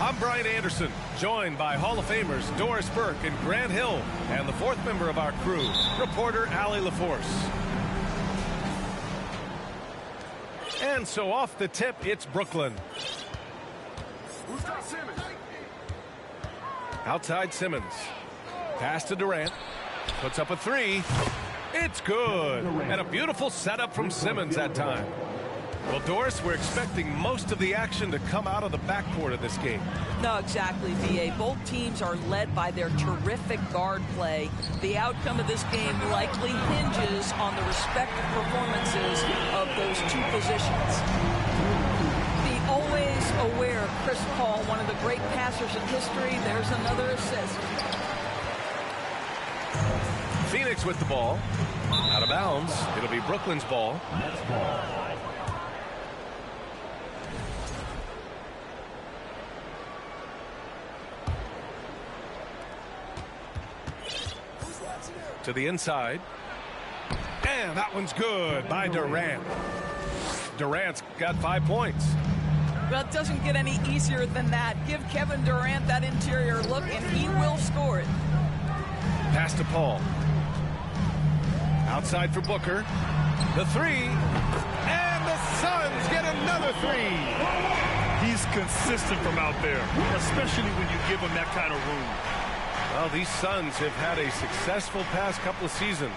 I'm Brian Anderson, joined by Hall of Famers Doris Burke and Grant Hill, and the fourth member of our crew, reporter Allie LaForce. And so off the tip, it's Brooklyn. Who's got Simmons? Outside Simmons. Pass to Durant. Puts up a three. It's good. And a beautiful setup from Simmons that time. Well, Doris, we're expecting most of the action to come out of the backcourt of this game. No, exactly, V.A. Both teams are led by their terrific guard play. The outcome of this game likely hinges on the respective performances of those two positions. Be always aware of Chris Paul, one of the great passers in history. There's another assist. Phoenix with the ball. Out of bounds. It'll be Brooklyn's ball. To the inside. And that one's good by Durant. Durant's got 5 points. Well, it doesn't get any easier than that. Give Kevin Durant that interior look, and he will score it. Pass to Paul. Outside for Booker. The three. And the Suns get another three. He's consistent from out there, especially when you give him that kind of room. Well, these Suns have had a successful past couple of seasons.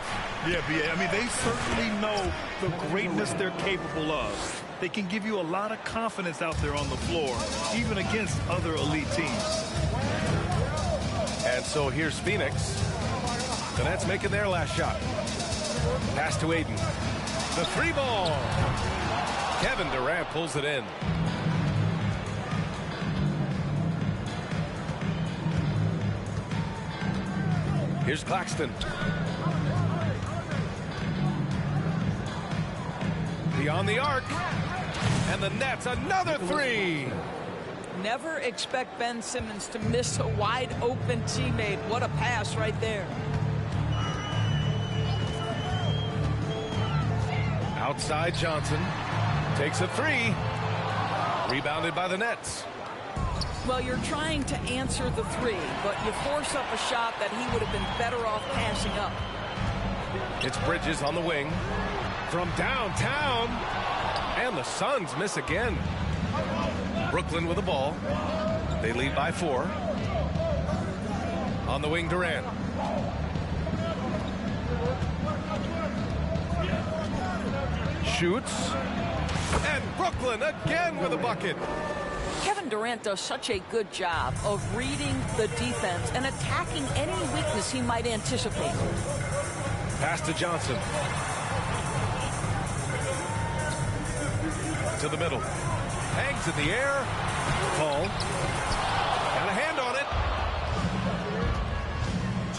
Yeah, B.A. I mean, they certainly know the greatness they're capable of. They can give you a lot of confidence out there on the floor, even against other elite teams. And so here's Phoenix. The Nets making their last shot. Pass to Aiden. The three ball. Kevin Durant pulls it in. Here's Claxton. Beyond the arc. And the Nets, another three. Never expect Ben Simmons to miss a wide-open teammate. What a pass right there. Outside Johnson. Takes a three. Rebounded by the Nets. Well, you're trying to answer the three, but you force up a shot that he would have been better off passing up. It's Bridges on the wing. From downtown. And the Suns miss again. Brooklyn with the ball. They lead by 4. On the wing, Durant. Shoots. And Brooklyn again with a bucket. Kevin Durant does such a good job of reading the defense and attacking any weakness he might anticipate. Pass to Johnson. To the middle. Hangs in the air. Paul. Got a hand on it.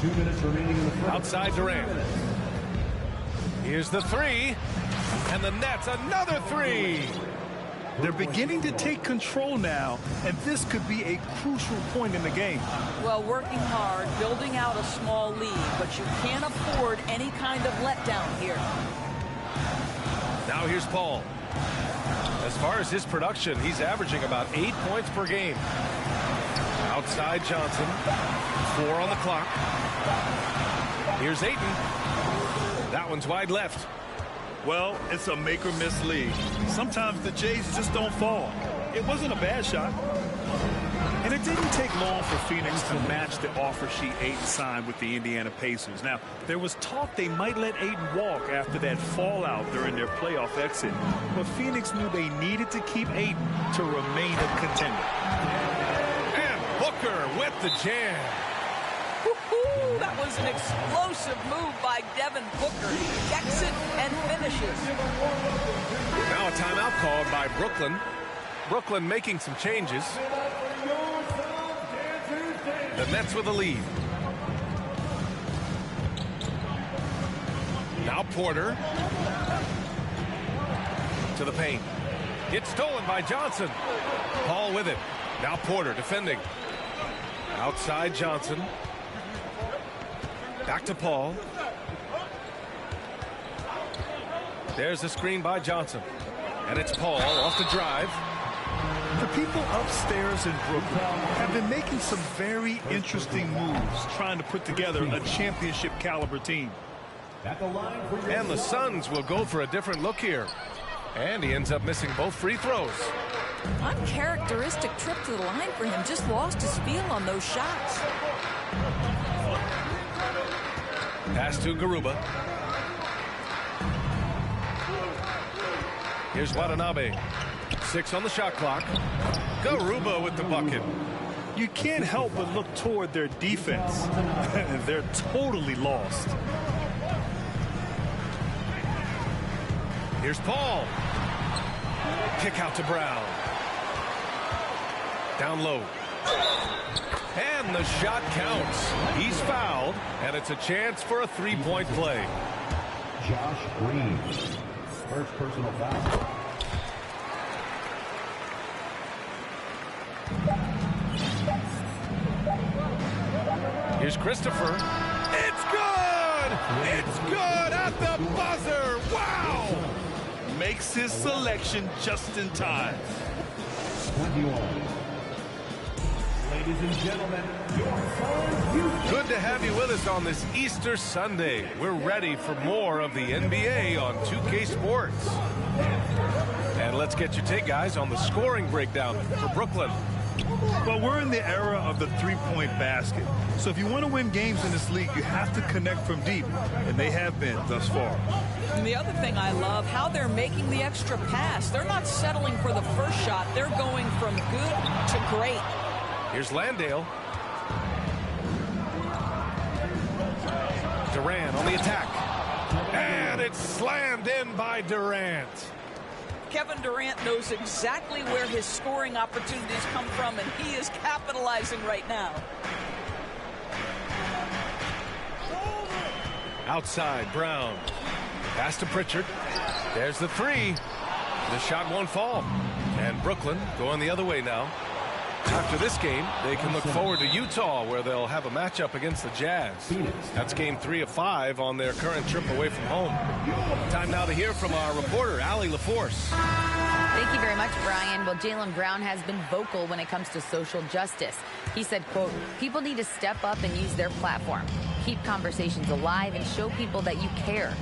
2 minutes remaining in the first. Outside Durant. Here's the three. And the Nets, another three. They're beginning to take control now, and this could be a crucial point in the game. Well, working hard, building out a small lead, but you can't afford any kind of letdown here. Now here's Paul. As far as his production, he's averaging about 8 points per game. Outside Johnson. 4 on the clock. Here's Ayton. That one's wide left. Well, it's a make-or-miss league. Sometimes the Jays just don't fall. It wasn't a bad shot. And it didn't take long for Phoenix to match the offer sheet Ayton signed with the Indiana Pacers. Now, there was talk they might let Ayton walk after that fallout during their playoff exit. But Phoenix knew they needed to keep Ayton to remain a contender. And Booker with the jam. That was an explosive move by Devin Booker. He gets it and finishes. Now a timeout called by Brooklyn. Brooklyn making some changes. The Nets with the lead. Now Porter. To the paint. It's stolen by Johnson. Paul with it. Now Porter defending. Outside Johnson. Back to Paul. There's a screen by Johnson. And it's Paul off the drive. The people upstairs in Brooklyn have been making some very interesting moves, trying to put together a championship caliber team. And the Suns will go for a different look here. And he ends up missing both free throws. Uncharacteristic trip to the line for him. Just lost his feel on those shots. Pass to Garuba. Here's Watanabe. 6 on the shot clock. Garuba with the bucket. You can't help but look toward their defense. They're totally lost. Here's Paul. Kick out to Brown. Down low. And the shot counts. He's fouled, and it's a chance for a three-point play. Josh Green, first personal foul. Here's Christopher. It's good! It's good at the buzzer! Wow! Makes his selection just in time. 21. Ladies and gentlemen, your first Good to have you with us on this Easter Sunday. We're ready for more of the NBA on 2K Sports. And let's get your take, guys, on the scoring breakdown for Brooklyn. Well, we're in the era of the three-point basket. So if you want to win games in this league, you have to connect from deep, and they have been thus far. And the other thing I love, how they're making the extra pass. They're not settling for the first shot. They're going from good to great. Here's Landale. Durant on the attack. And it's slammed in by Durant. Kevin Durant knows exactly where his scoring opportunities come from, and he is capitalizing right now. Outside, Brown. Pass to Pritchard. There's the three. The shot won't fall. And Brooklyn going the other way now. After this game, they can look forward to Utah, where they'll have a matchup against the Jazz. That's game 3 of 5 on their current trip away from home. Time now to hear from our reporter, Allie LaForce. Thank you very much, Brian. Well, Jaylen Brown has been vocal when it comes to social justice. He said, quote, people need to step up and use their platform. Keep conversations alive and show people that you care.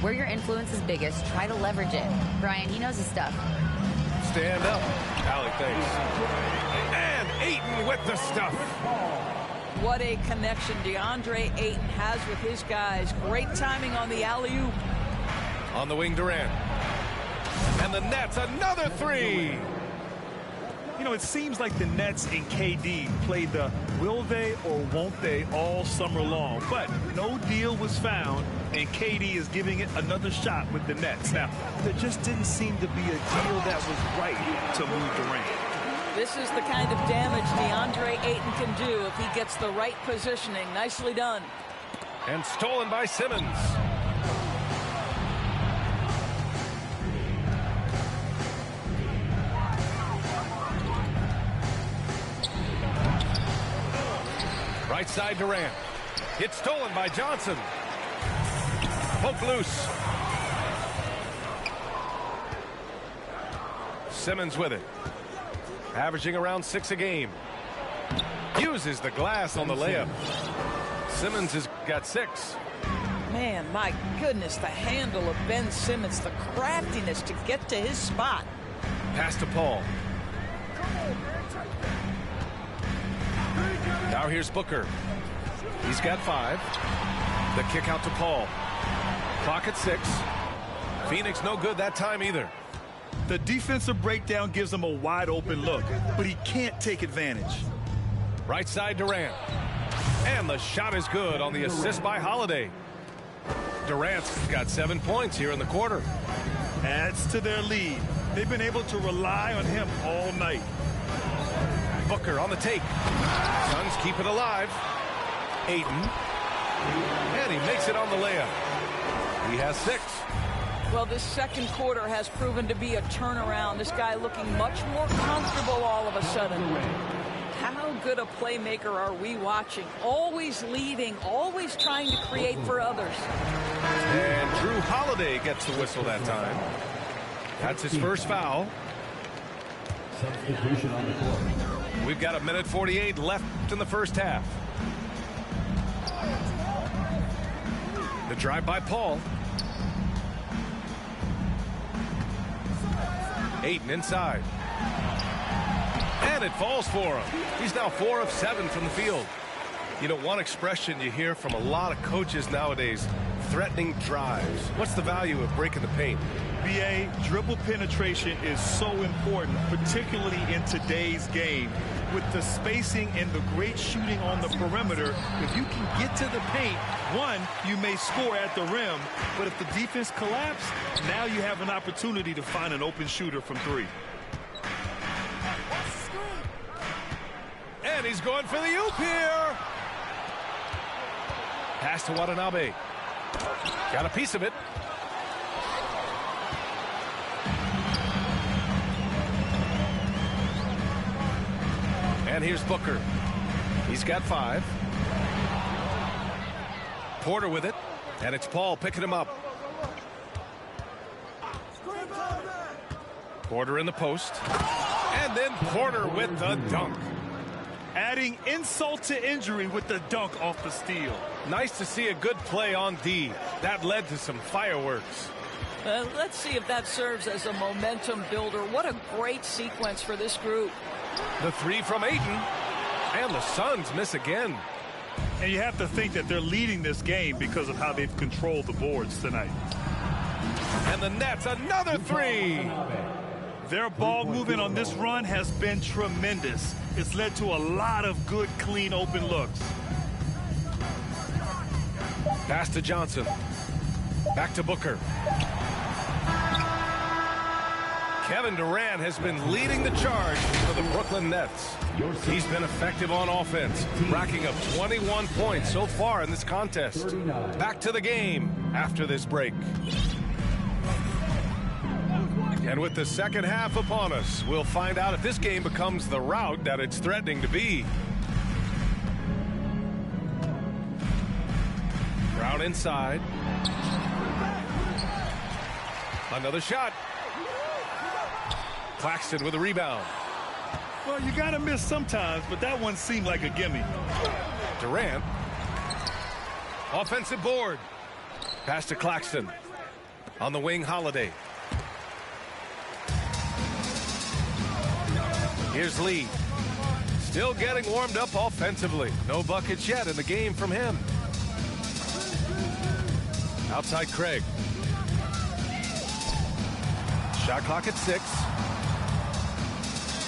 Where your influence is biggest, try to leverage it. Brian, he knows his stuff. Stand up. Allie, thanks. And Ayton with the stuff. What a connection DeAndre Ayton has with his guys. Great timing on the alley-oop. On the wing, Durant. And the Nets, another three. You know, it seems like the Nets and KD played the will they or won't they all summer long. But no deal was found, and KD is giving it another shot with the Nets. Now, there just didn't seem to be a deal that was right to move Durant. This is the kind of damage DeAndre Ayton can do if he gets the right positioning. Nicely done. And stolen by Simmons. Right side Durant. It's stolen by Johnson. Poke loose. Simmons with it. Averaging around 6 a game. Uses the glass on the layup. Simmons has got 6. Man, my goodness, the handle of Ben Simmons, the craftiness to get to his spot. Pass to Paul. Now here's Booker. He's got 5. The kick out to Paul. Clock at 6. Phoenix no good that time either. The defensive breakdown gives him a wide open look, but he can't take advantage. Right side Durant. And the shot is good on the assist by Holiday. Durant's got 7 points here in the quarter. Adds to their lead. They've been able to rely on him all night. Booker on the take. Suns keep it alive. Ayton. And he makes it on the layup. He has 6. Well, this second quarter has proven to be a turnaround. This guy looking much more comfortable all of a sudden. How good a playmaker are we watching? Always leading, always trying to create for others. And Drew Holiday gets the whistle that time. That's his first foul. Substitution on the court. We've got 1:48 left in the first half. The drive by Paul. Ayton inside. And it falls for him. He's now 4 of 7 from the field. You know, one expression you hear from a lot of coaches nowadays, threatening drives. What's the value of breaking the paint? BA, dribble penetration is so important, particularly in today's game. With the spacing and the great shooting on the perimeter, if you can get to the paint, one, you may score at the rim, but if the defense collapses, now you have an opportunity to find an open shooter from 3. And he's going for the oop here. Pass to Watanabe. Got a piece of it. And here's Booker. He's got 5. Porter with it. And it's Paul picking him up. Porter in the post. And then Porter with the dunk. Adding insult to injury with the dunk off the steal. Nice to see a good play on D. That led to some fireworks. Let's see if that serves as a momentum builder. What a great sequence for this group. The 3 from Ayton. And the Suns miss again. And you have to think that they're leading this game because of how they've controlled the boards tonight. And the Nets, another 3. Their ball movement on this run has been tremendous. It's led to a lot of good, clean, open looks. Pass to Johnson. Back to Booker. Kevin Durant has been leading the charge for the Brooklyn Nets. He's been effective on offense, racking up 21 points so far in this contest. Back to the game after this break. And with the second half upon us, we'll find out if this game becomes the rout that it's threatening to be. Brown inside. Another shot. Claxton with a rebound. Well, you got to miss sometimes, but that one seemed like a gimme. Durant. Offensive board. Pass to Claxton. On the wing, Holiday. Here's Lee. Still getting warmed up offensively. No buckets yet in the game from him. Outside Craig. Shot clock at 6.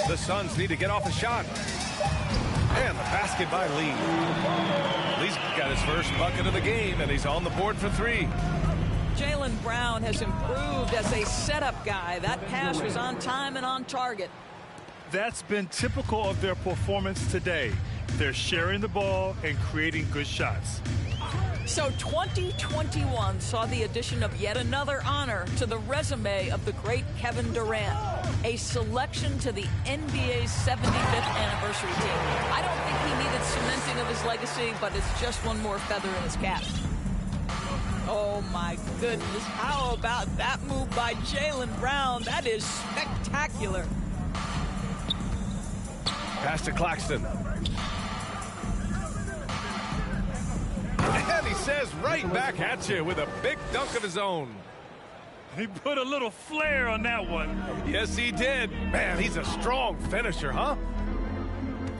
The Suns need to get off a shot. And the basket by Lee. Lee's got his first bucket of the game, and he's on the board for 3. Jaylen Brown has improved as a setup guy. That pass was on time and on target. That's been typical of their performance today. They're sharing the ball and creating good shots. So 2021 saw the addition of yet another honor to the resume of the great Kevin Durant, a selection to the NBA's 75th anniversary team. I don't think he needed cementing of his legacy, but it's just one more feather in his cap. Oh my goodness, how about that move by Jaylen Brown? That is spectacular. Pass to Claxton. And he says right back at you with a big dunk of his own. He put a little flair on that one. Yes, he did. Man, he's a strong finisher, huh?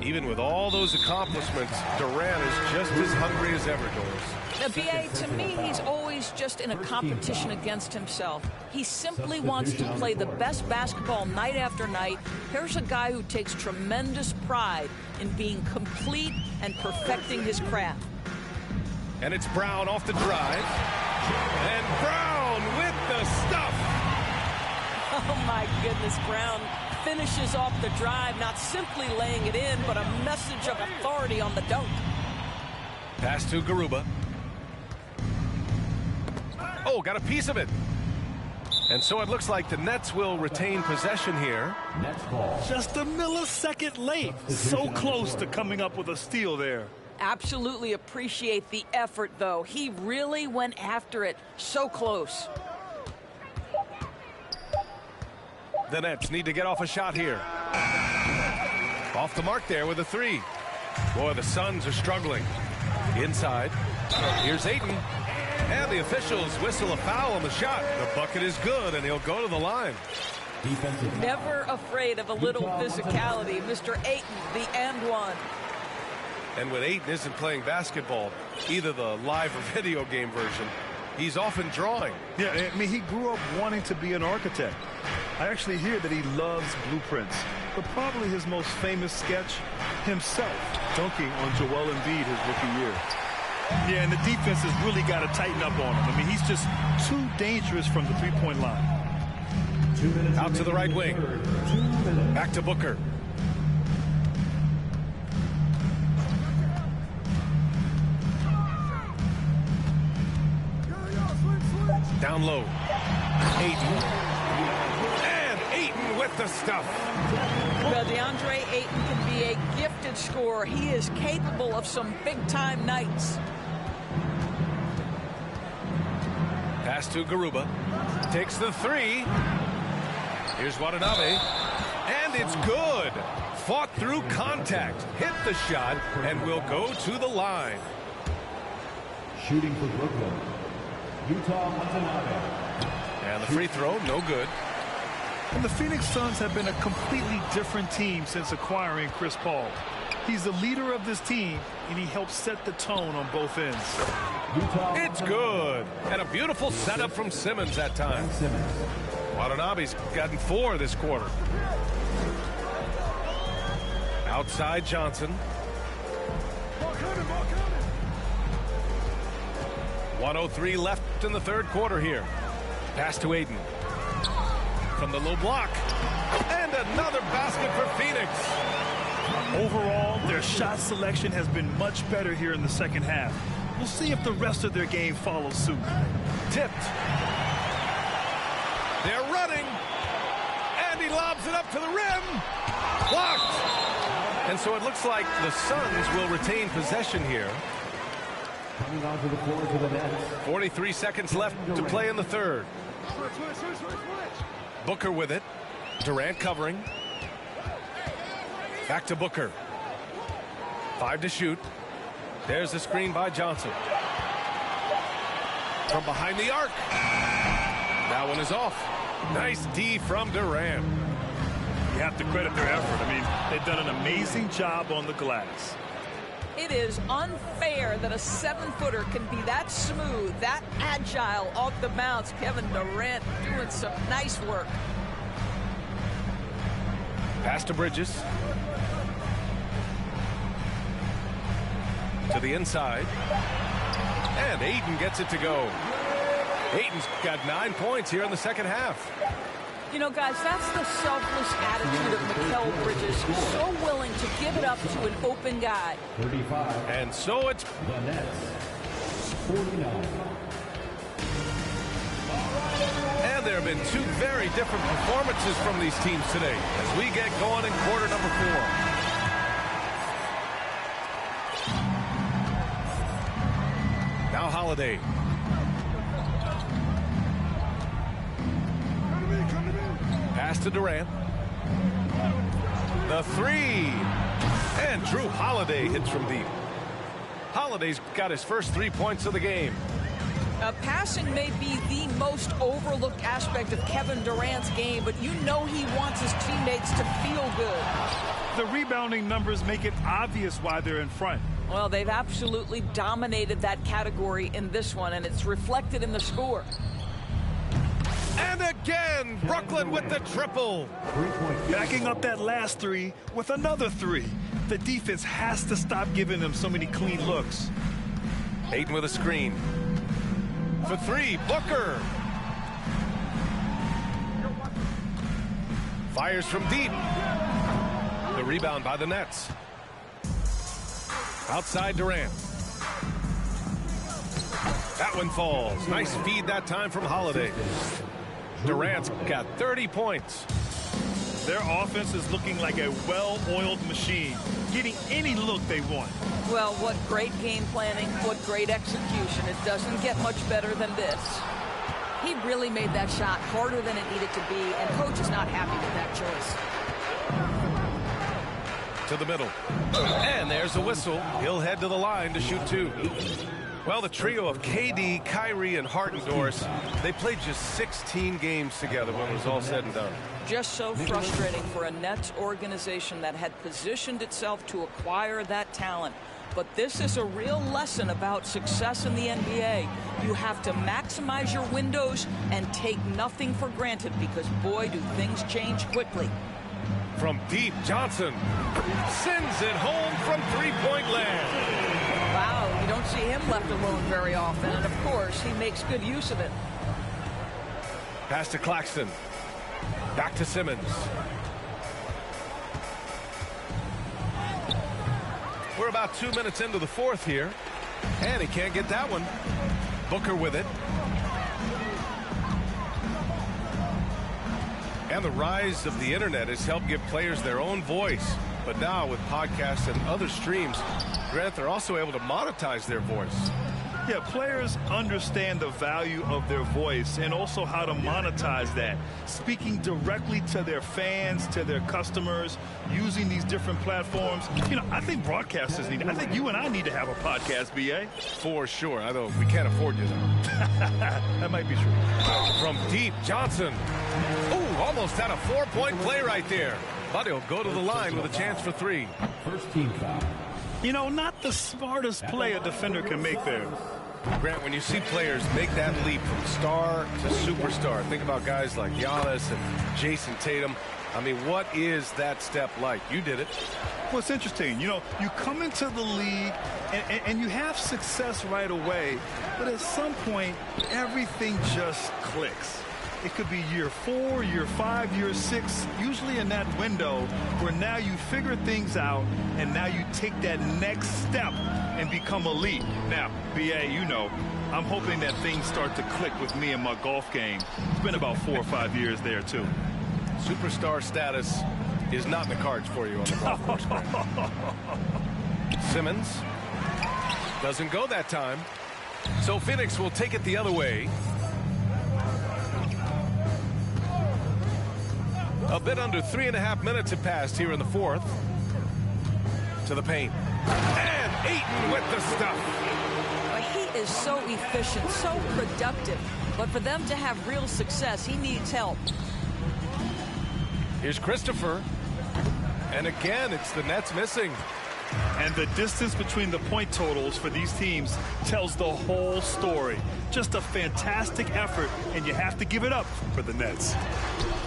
Even with all those accomplishments, Durant is just as hungry as ever, Doris. Now, BA, to me, he's always just in a competition against himself. He simply wants to play the best basketball night after night. Here's a guy who takes tremendous pride in being complete and perfecting his craft. And it's Brown off the drive. And Brown with the stuff. Oh, my goodness, Brown finishes off the drive, not simply laying it in, but a message of authority on the dunk. Pass to Garuba. Oh, got a piece of it. And so it looks like the Nets will retain possession here. Nets ball. Just a millisecond late. So close to coming up with a steal there. Absolutely appreciate the effort, though. He really went after it. So close. The Nets need to get off a shot here. Off the mark there with a three. Boy, the Suns are struggling. Inside. Here's Ayton. And the officials whistle a foul on the shot. The bucket is good, and he'll go to the line. Defensive foul. Never afraid of a little physicality. Mr. Ayton, the and one. And when Ayton isn't playing basketball, either the live or video game version, he's often drawing. Yeah, I mean, he grew up wanting to be an architect. I actually hear that he loves blueprints. But probably his most famous sketch, himself dunking on Joel Embiid his rookie year. Yeah, and the defense has really got to tighten up on him. I mean, he's just too dangerous from the three-point line. 2 minutes Out to the right wing. third. 2 minutes. Back to Booker. Down low. Ayton. And Ayton with the stuff. Well, DeAndre Ayton can be a gifted scorer. He is capable of some big-time nights. Pass to Garuba. Takes the three. Here's Watanabe. And it's good. Fought through contact. Hit the shot and will go to the line. Shooting for Brooklyn. Utah Watanabe. And the free throw, no good. And the Phoenix Suns have been a completely different team since acquiring Chris Paul. He's the leader of this team, and he helps set the tone on both ends. Utah It's good. And a beautiful setup from Simmons that time. Simmons. Watanabe's gotten 4 this quarter. Outside Johnson. 1:03 left in the third quarter here. Pass to Ayton. From the low block. And another basket for Phoenix. Overall, their shot selection has been much better here in the second half. We'll see if the rest of their game follows suit. Tipped. They're running. And he lobs it up to the rim. Blocked. And so it looks like the Suns will retain possession here. Coming onto the floor for the Nets. 43 seconds left to play in the third. Booker with it. Durant covering. Back to Booker. 5 to shoot. There's the screen by Johnson. From behind the arc. That one is off. Nice D from Durant. You have to credit their effort. I mean, they've done an amazing job on the glass. It is unfair that a 7-footer can be that smooth, that agile off the bounce. Kevin Durant doing some nice work. Pass to Bridges. To the inside. And Ayton gets it to go. Ayton's got 9 points here in the second half. You know, guys, that's the selfless attitude of Mikal Bridges. So willing to give it up to an open guy. 35. And so it's The Nets. 49. And there have been 2 very different performances from these teams today as we get going in quarter number 4. Now Holiday. Pass to Durant. The 3. And Drew Holiday hits from deep. Holiday's got his first 3 points of the game. Passing may be the most overlooked aspect of Kevin Durant's game, but you know he wants his teammates to feel good. The rebounding numbers make it obvious why they're in front. Well, they've absolutely dominated that category in this one, and it's reflected in the score. And again, Brooklyn with the triple. 3-point. Backing up that last 3 with another 3. The defense has to stop giving them so many clean looks. Ayton with a screen. For 3, Booker. Fires from deep. The rebound by the Nets. Outside Durant. That one falls. Nice feed that time from Holiday. Durant's got 30 points. Their offense is looking like a well-oiled machine, getting any look they want. Well, what great game planning, what great execution. It doesn't get much better than this. He really made that shot harder than it needed to be, and coach is not happy with that choice. To the middle. And there's a whistle. He'll head to the line to shoot 2. Well, the trio of KD, Kyrie, and Hartendorf, they played just 16 games together when it was all said and done. Just so frustrating for a Nets organization that had positioned itself to acquire that talent. But this is a real lesson about success in the NBA. You have to maximize your windows and take nothing for granted because, boy, do things change quickly. From deep, Johnson sends it home from three-point land. Wow, you don't see him left alone very often, and of course, he makes good use of it. Pass to Claxton. Back to Simmons. We're about 2 minutes into the fourth here, and he can't get that one. Booker with it. And the rise of the internet has helped give players their own voice. But now with podcasts and other streams, Grant, they're also able to monetize their voice. Yeah, players understand the value of their voice and also how to monetize that. Speaking directly to their fans, to their customers, using these different platforms. You know, I think broadcasters need it. I think you and I need to have a podcast, B.A. For sure. I know we can't afford you, though. That might be true. From deep, Johnson. Ooh, almost had a 4-point play right there. But he'll go to the line with a chance for 3. First team foul. You know, not the smartest play a defender can make there. Grant, when you see players make that leap from star to superstar, think about guys like Giannis and Jason Tatum. I mean, what is that step like? You did it. Well, it's interesting. You know, you come into the league and you have success right away, but at some point, everything just clicks. It could be year 4, year 5, year 6, usually in that window where now you figure things out and now you take that next step and become elite. Now, B.A., you know, I'm hoping that things start to click with me in my golf game. It's been about 4 or 5 years there, too. Superstar status is not in the cards for you on the golf course. Simmons doesn't go that time. So Phoenix will take it the other way. A bit under 3.5 minutes have passed here in the fourth. To the paint. And Ayton with the stuff. He is so efficient, so productive. But for them to have real success, he needs help. Here's Christopher. And again, it's the Nets missing. And the distance between the point totals for these teams tells the whole story. Just a fantastic effort, and you have to give it up for the Nets.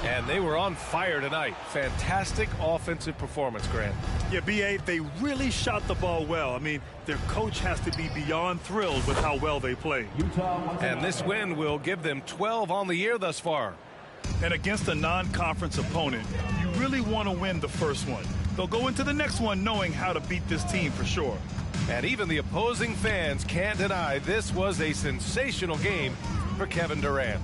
And they were on fire tonight. Fantastic offensive performance, Grant. Yeah, B.A., they really shot the ball well. I mean, their coach has to be beyond thrilled with how well they played. And this win will give them 12 on the year thus far. And against a non-conference opponent, you really want to win the first one. They'll go into the next one knowing how to beat this team for sure. And even the opposing fans can't deny this was a sensational game for Kevin Durant.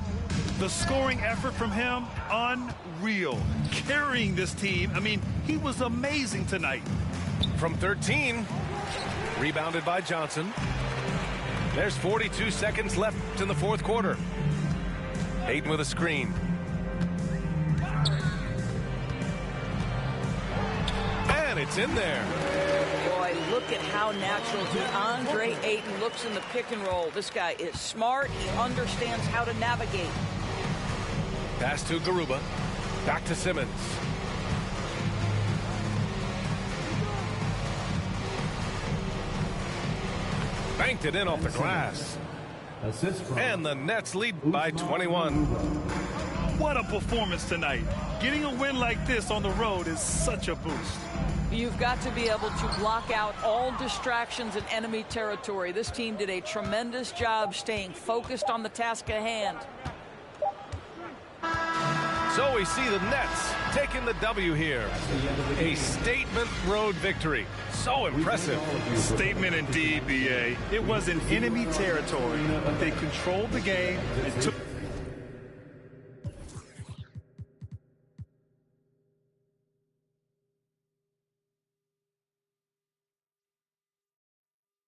The scoring effort from him, unreal. Carrying this team, I mean, he was amazing tonight. From 13, rebounded by Johnson. There's 42 seconds left in the fourth quarter. Ayton with a screen. And it's in there. Boy, look at how natural DeAndre Ayton looks in the pick and roll. This guy is smart. He understands how to navigate. Pass to Garuba. Back to Simmons. Banked it in off the glass. And the Nets lead by 21. What a performance tonight. Getting a win like this on the road is such a boost. You've got to be able to block out all distractions in enemy territory. This team did a tremendous job staying focused on the task at hand. So we see the Nets taking the W here. A statement road victory. So impressive. Statement indeed, BA. It was in enemy territory, but they controlled the game and took